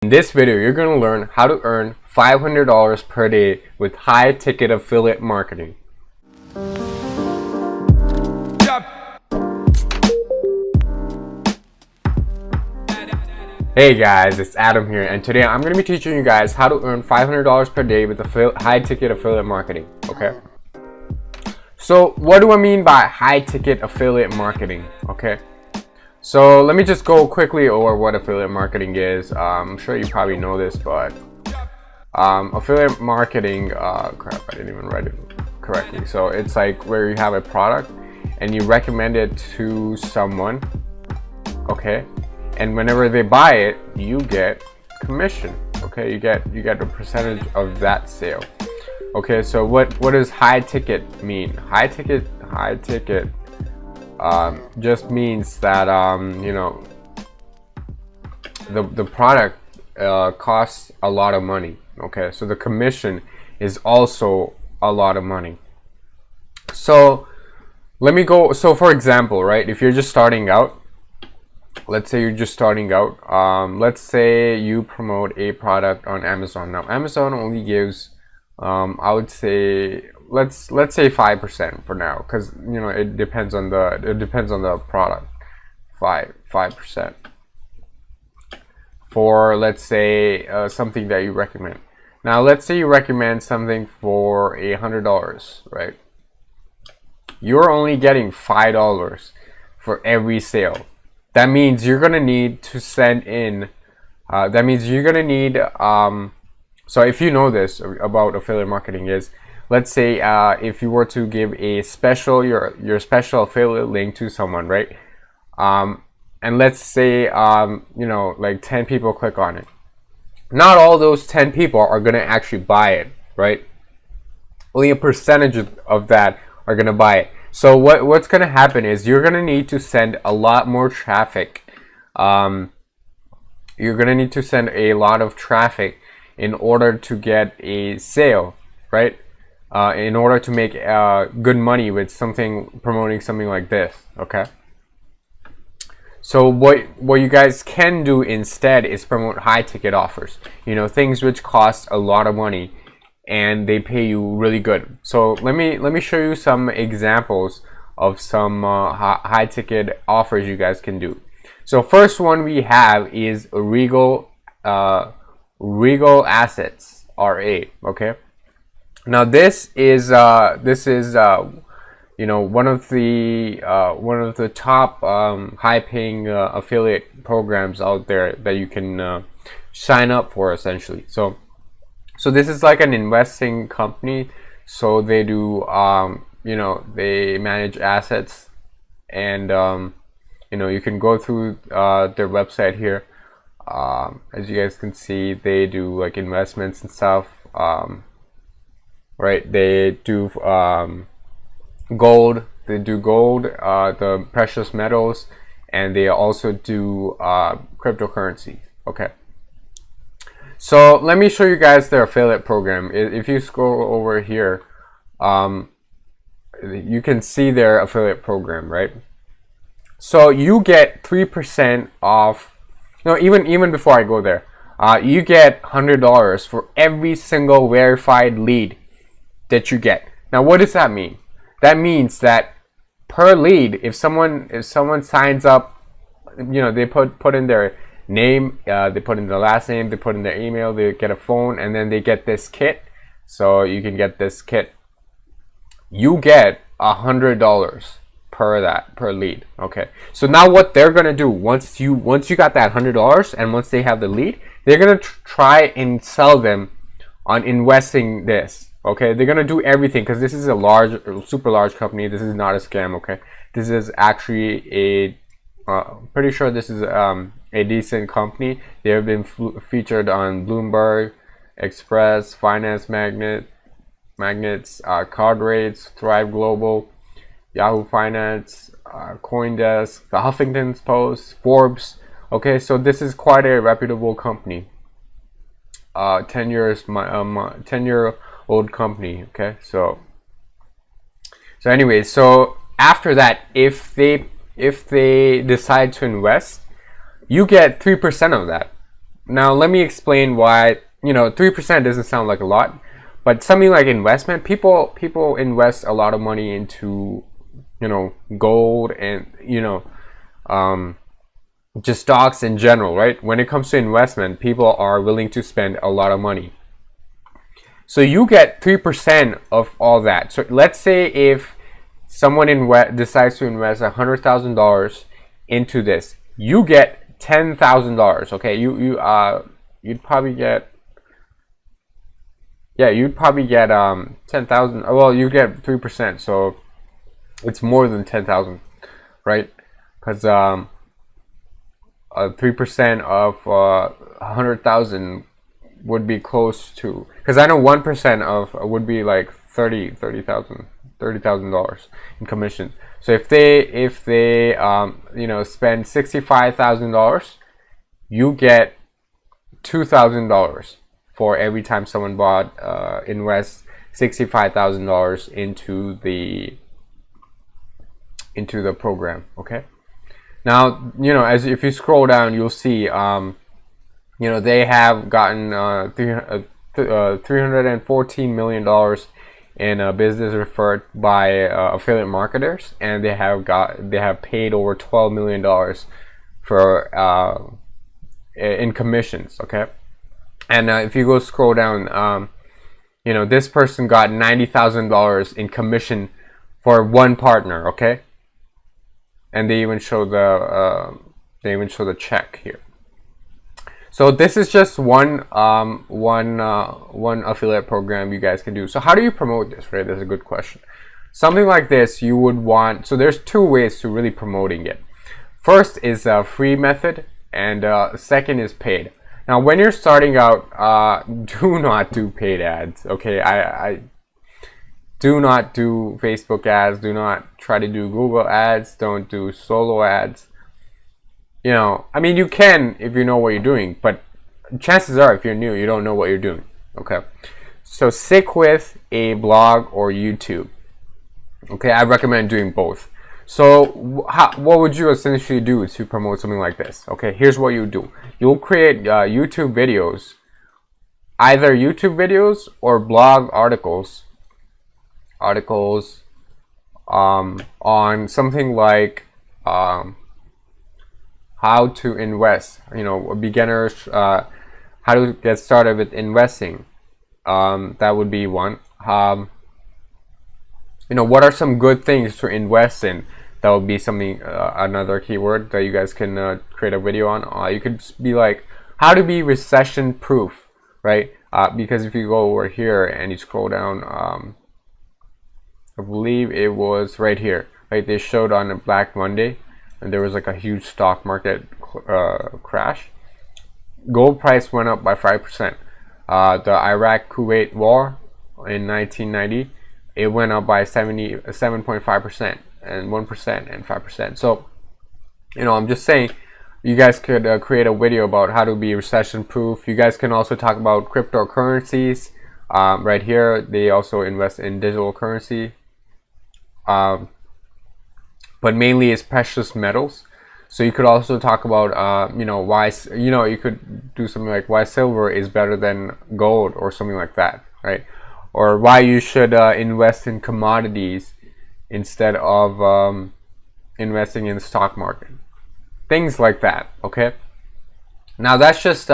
In this video, you're going to learn how to earn $500 per day with high-ticket affiliate marketing. Hey guys, it's Adam here, and today I'm going to be teaching you guys how to earn $500 per day with high-ticket affiliate marketing. Okay. So what do I mean by high-ticket affiliate marketing? Okay. So let me just go quickly over what affiliate marketing is. I'm sure you probably know this, but affiliate marketing, crap, I didn't even write it correctly. So it's like where you have a product and you recommend it to someone, okay? And whenever they buy it, you get commission, okay? You get a percentage of that sale. Okay, so what does high ticket mean? High ticket just means that you know, the product costs a lot of money. Okay, so the commission is also a lot of money. So let me go. So for example, right, if you're just starting out, let's say you're just starting out, let's say you promote a product on Amazon. Now Amazon only gives I would say let's say 5% for now, because you know it depends on the product. 5% for, let's say, something that you recommend. Now let's say you recommend something for $100, right? You're only getting $5 for every sale. That means you're gonna need to send in so if you know this about affiliate marketing is, let's say if you were to give a special your special affiliate link to someone, right? And let's say you know, like 10 people click on it. Not all those 10 people are gonna actually buy it, right? Only a percentage of that are gonna buy it. So what's gonna happen is you're gonna need to send a lot more traffic. You're gonna need to send a lot of traffic in order to get a sale, right? In order to make good money with promoting something like this, okay? So what you guys can do instead is promote high ticket offers, you know, things which cost a lot of money and they pay you really good. So let me show you some examples of some high ticket offers you guys can do. So first one we have is Regal Assets, RA. Okay, now this is you know, one of the top high-paying affiliate programs out there that you can sign up for, essentially. So this is like an investing company. So they do you know, they manage assets, and you know, you can go through their website here. As you guys can see, they do like investments and stuff, right? They do gold, the precious metals, and they also do cryptocurrency. Okay, so let me show you guys their affiliate program. If you scroll over here, you can see their affiliate program, right? So you get 3% off. No, even before I go there, you get $100 for every single verified lead that you get. Now what does that mean? That means that per lead, if someone signs up, you know, they put in their name, they put in their last name, they put in their email, they get a phone, and then they get this kit. So you can get this kit. You get $100 per lead. Okay, so now what they're gonna do, once you got that $100 and once they have the lead, they're gonna try and sell them on investing this. Okay, they're gonna do everything, because this is a super large company. This is not a scam. Okay, this is actually a pretty sure this is a decent company. They have been featured on Bloomberg, Express, Finance Magnets, Card Rates, Thrive Global, Yahoo Finance, CoinDesk, the Huffington Post, Forbes. Okay, so this is quite a reputable company. 10-year-old company. Okay, so anyways, so after that, if they decide to invest, you get 3% of that. Now let me explain why, 3% doesn't sound like a lot, but something like investment, people invest a lot of money into, gold and, just stocks in general, right? When it comes to investment, people are willing to spend a lot of money. So you get 3% of all that. So let's say if someone decides to invest $100,000 into this, you get $10,000. Okay, you'd probably get, you'd probably get 10,000. Well, you get 3%, so it's more than 10,000, right? Because 3% of 100,000 would be close to, because I know 1% of would be like $30,000 in commission. So if they spend $65,000, you get $2,000 for every time someone invests $65,000 into the program. Okay. Now, as if you scroll down, you'll see, they have gotten $314 million in business referred by affiliate marketers, and they have paid over $12 million for in commissions. Okay, and if you go scroll down, this person got $90,000 in commission for one partner. Okay, and they even show the check here. So this is just one affiliate program you guys can do. So how do you promote this, right? That's a good question. Something like this you would want. So there's two ways to really promoting it. First is a free method, and second is paid. Now, when you're starting out, do not do paid ads. Okay, I do not do Facebook ads. Do not try to do Google ads. Don't do solo ads. I mean, you can if you know what you're doing, but chances are if you're new, you don't know what you're doing. Okay, so stick with a blog or YouTube. Okay, I recommend doing both. So what would you essentially do to promote something like this? Okay, here's what you do. You'll create YouTube videos, either YouTube videos or blog articles on something like how to invest, beginners, how to get started with investing. That would be one. What are some good things to invest in? That would be something, another keyword that you guys can create a video on. You could be like, how to be recession proof, right? Because if you go over here and you scroll down, I believe it was right here, right? They showed on a Black Monday, and there was like a huge stock market crash. Gold price went up by 5%. The Iraq-Kuwait war in 1990, it went up by 7.5% and 1% and 5%. So, I'm just saying, you guys could create a video about how to be recession proof. You guys can also talk about cryptocurrencies. Right here, they also invest in digital currency. But mainly it's precious metals. So you could also talk about why, you could do something like why silver is better than gold or something like that, right? Or why you should invest in commodities instead of investing in the stock market, things like that. Okay, now that's just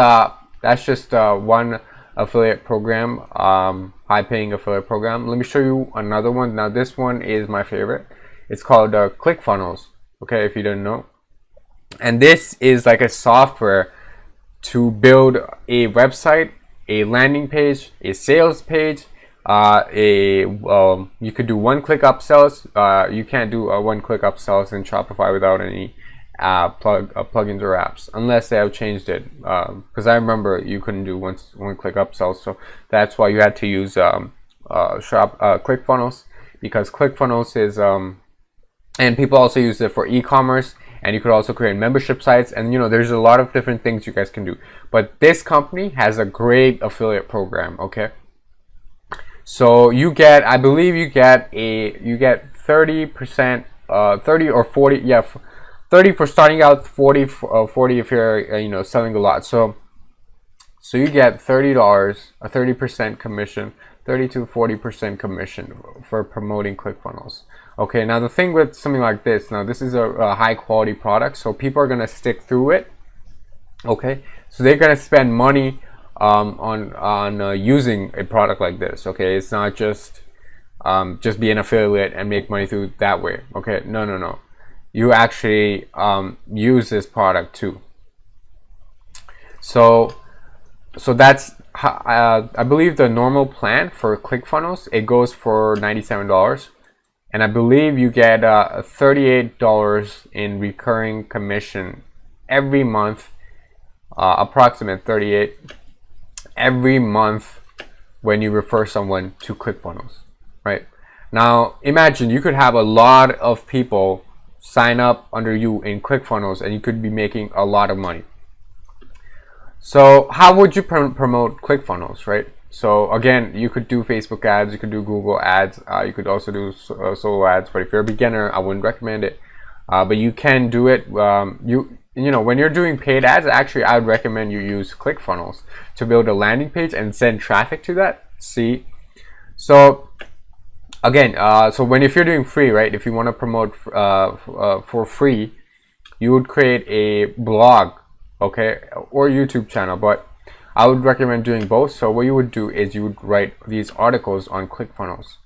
one affiliate program, high-paying affiliate program. Let me show you another one. Now this one is my favorite. It's called Clickfunnels. Okay, if you don't know, and this is like a software to build a website, a landing page, a sales page. You could do one-click upsells. You can't do one-click upsells in Shopify without any plugins or apps, unless they have changed it. Because I remember you couldn't do one-click upsells, so that's why you had to use Clickfunnels, because Clickfunnels is and people also use it for e-commerce, and you could also create membership sites, and there's a lot of different things you guys can do. But this company has a great affiliate program. Okay, so you get, I believe you get 30%, 30 or 40, yeah, 30 for starting out, 40 if you're selling a lot. So So you get $30, a 30% commission, 30 to 40% commission for promoting ClickFunnels. Okay, now the thing with something like this, now this is a high quality product, so people are gonna stick through it. Okay, so they're gonna spend money on using a product like this. Okay, it's not just be an affiliate and make money through that way. Okay, no. You actually use this product too. So that's I believe the normal plan for ClickFunnels, it goes for $97, and I believe you get $38 in recurring commission every month, approximate 38 every month when you refer someone to ClickFunnels, right? Now imagine you could have a lot of people sign up under you in ClickFunnels and you could be making a lot of money. So how would you promote ClickFunnels, right? So again, you could do Facebook ads, you could do Google ads, you could also do solo ads, but if you're a beginner, I wouldn't recommend it. But you can do it. You know, when you're doing paid ads, actually I would recommend you use ClickFunnels to build a landing page and send traffic to that. See, so again, if you're doing free, right, if you want to promote for free, you would create a blog, okay, or YouTube channel, but I would recommend doing both. So what you would do is you would write these articles on ClickFunnels,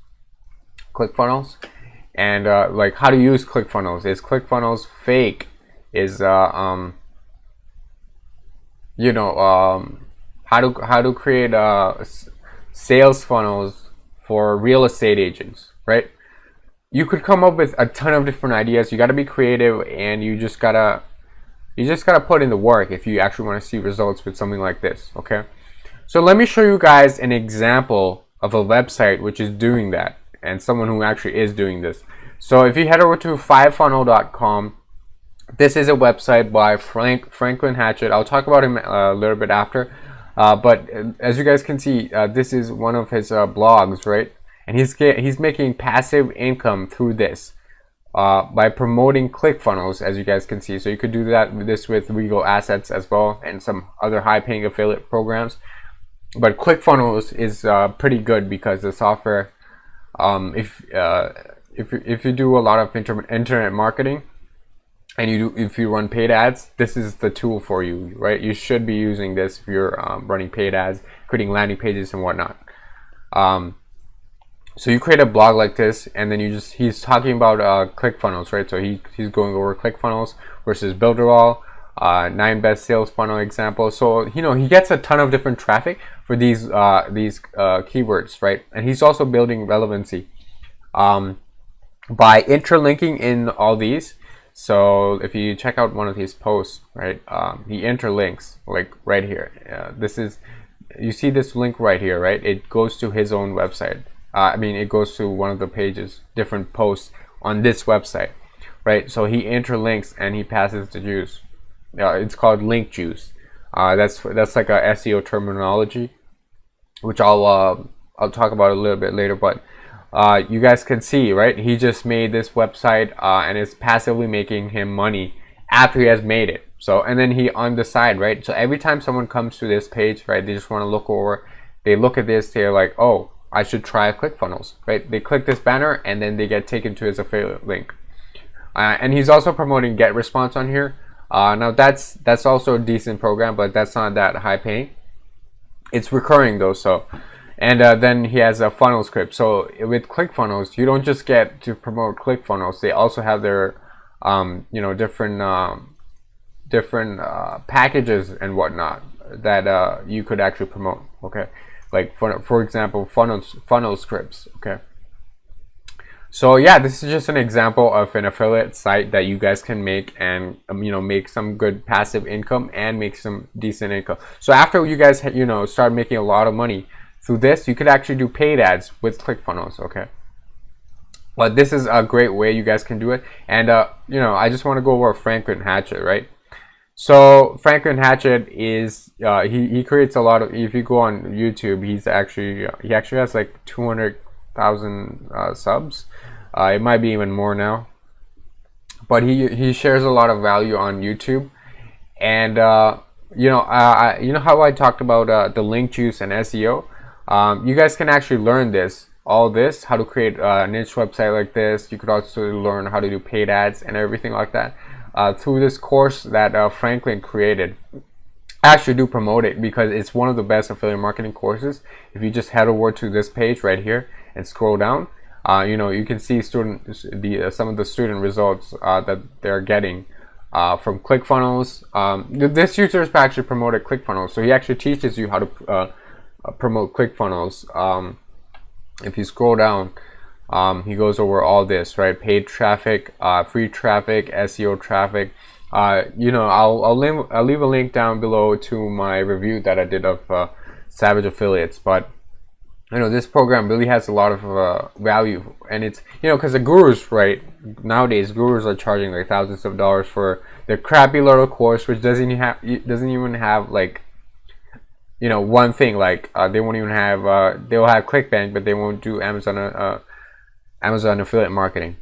and like how to use ClickFunnels. Is ClickFunnels fake? Is how to create sales funnels for real estate agents, right? You could come up with a ton of different ideas. You got to be creative, and you just gotta put in the work if you actually want to see results with something like this. Okay, so let me show you guys an example of a website which is doing that, and someone who actually is doing this. So if you head over to 5funnel.com, this is a website by Franklin Hatchett. I'll talk about him a little bit after, but as you guys can see, this is one of his blogs, right? And he's making passive income through this by promoting ClickFunnels, as you guys can see. So you could do this with Regal Assets as well, and some other high-paying affiliate programs. But ClickFunnels is pretty good because the software, if you do a lot of internet marketing, and if you run paid ads, this is the tool for you, right? You should be using this if you're running paid ads, creating landing pages and whatnot. So you create a blog like this, and then he's talking about ClickFunnels, right? So he's going over ClickFunnels versus Builderall, 9 best sales funnel examples. So he gets a ton of different traffic for these keywords, right? And he's also building relevancy by interlinking in all these. So if you check out one of his posts, right, he interlinks like right here. You see this link right here, right? It goes to his own website. It goes to one of the pages, different posts on this website, right? So he interlinks and he passes the juice. It's called link juice. That's like a SEO terminology, which I'll talk about a little bit later. But you guys can see, right? He just made this website and it's passively making him money after he has made it. So, and then he on the side, right? So every time someone comes to this page, right, they just want to look over, they look at this, they're like, oh, I should try ClickFunnels, right? They click this banner and then they get taken to his affiliate link. And he's also promoting Get Response on here. Now that's also a decent program, but that's not that high paying. It's recurring though, so. And then he has a funnel script. So with ClickFunnels, you don't just get to promote ClickFunnels. They also have their different packages and whatnot that you could actually promote. Okay, like for example, funnel scripts. Okay, so yeah, this is just an example of an affiliate site that you guys can make and make some good passive income and make some decent income. So after you guys start making a lot of money through this, you could actually do paid ads with ClickFunnels. Okay, but this is a great way you guys can do it. And I just want to go over Franklin Hatchett, right? So Franklin Hatchett is he creates a lot of, if you go on YouTube, he actually has like 200,000 subs. It might be even more now, but he shares a lot of value on YouTube. And you know how I talked about the link juice and SEO. You guys can actually learn all this, how to create a niche website like this. You could also learn how to do paid ads and everything like that through this course that Franklin created. I actually do promote it because it's one of the best affiliate marketing courses. If you just head over to this page right here and scroll down, you can see some of the student results that they're getting from Clickfunnels. This user has actually promoted Clickfunnels, so he actually teaches you how to promote Clickfunnels. If you scroll down, he goes over all this, right? Paid traffic, free traffic, SEO traffic. I'll leave a link down below to my review that I did of Savage Affiliates. But this program really has a lot of value, and it's because the gurus, right, nowadays gurus are charging like thousands of dollars for their crappy little course, which doesn't even have like one thing. Like they won't even have they'll have ClickBank, but they won't do Amazon affiliate marketing,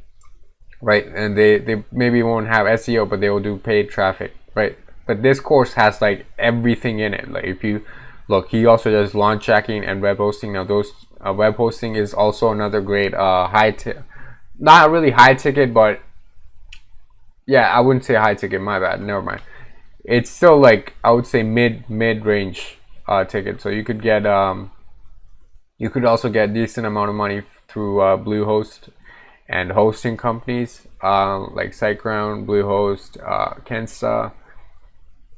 right? And they maybe won't have SEO, but they will do paid traffic, right? But this course has like everything in it. Like if you look, he also does launch tracking and web hosting. Now those web hosting is also another great not really high ticket, but yeah, I wouldn't say high ticket, my bad, never mind. It's still like, I would say mid range ticket. So you could get you could also get decent amount of money through Bluehost and hosting companies like SiteGround, Bluehost, Kensa,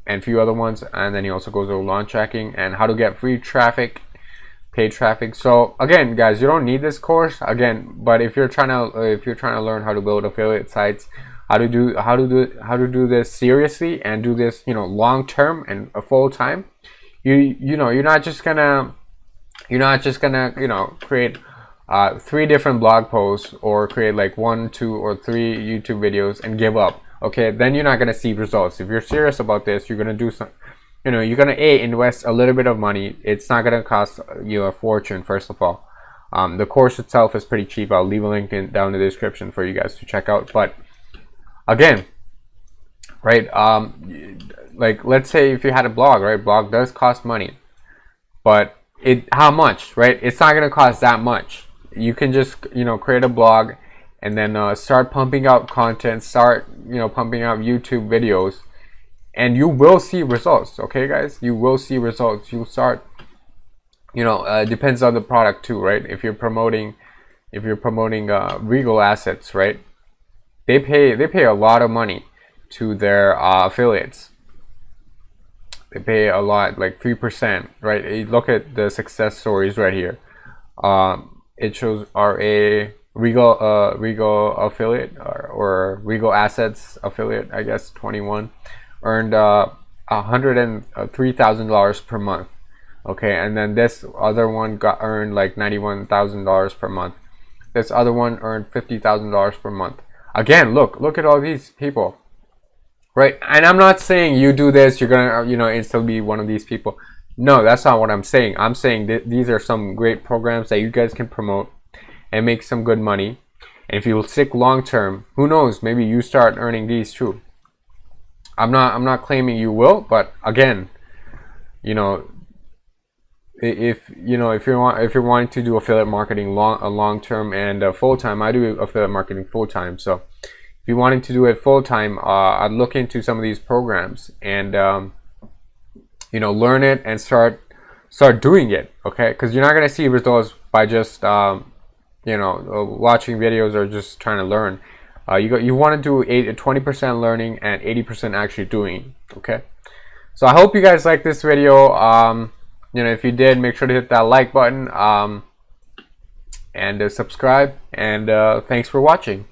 and a few other ones. And then he also goes over launch tracking and how to get free traffic, paid traffic. So again, guys, you don't need this course again, but if you're trying to learn how to build affiliate sites, how to do this seriously and do this long term and full time, you're not just gonna create 3 different blog posts or create like 1, 2, or 3 YouTube videos and give up. Okay, then you're not gonna see results. If you're serious about this, you're gonna do some, you're gonna invest a little bit of money. It's not gonna cost you a fortune. First of all, the course itself is pretty cheap. I'll leave a link down in the description for you guys to check out. But again, right, like let's say if you had a blog, right? Blog does cost money, but how much, right? It's not gonna cost that much. You can just create a blog and then start pumping out content, start pumping out YouTube videos, and you will see results. Okay, guys, you will see results. You'll start, depends on the product too, right? If you're promoting Regal Assets, right, they pay a lot of money to their affiliates. They pay a lot, like 3%, right? You look at the success stories right here. It shows a Regal affiliate or Regal Assets affiliate, I guess, 21 earned $103,000 per month. Okay, and then this other one earned like $91,000 per month. This other one earned $50,000 per month. Again, look at all these people, right? And I'm not saying you do this, you're gonna instantly be one of these people. No, that's not what I'm saying. I'm saying that these are some great programs that you guys can promote and make some good money. And if you will stick long term, who knows, maybe you start earning these too. I'm not claiming you will, but again, if you're wanting to do affiliate marketing long term and full time, I do affiliate marketing full time. So if you're wanting to do it full time, I'd look into some of these programs and learn it and start doing it. Okay, because you're not gonna see results by just watching videos or just trying to learn. You want to do 20% learning and 80% actually doing. Okay, so I hope you guys like this video. If you did, make sure to hit that like button and subscribe, and thanks for watching.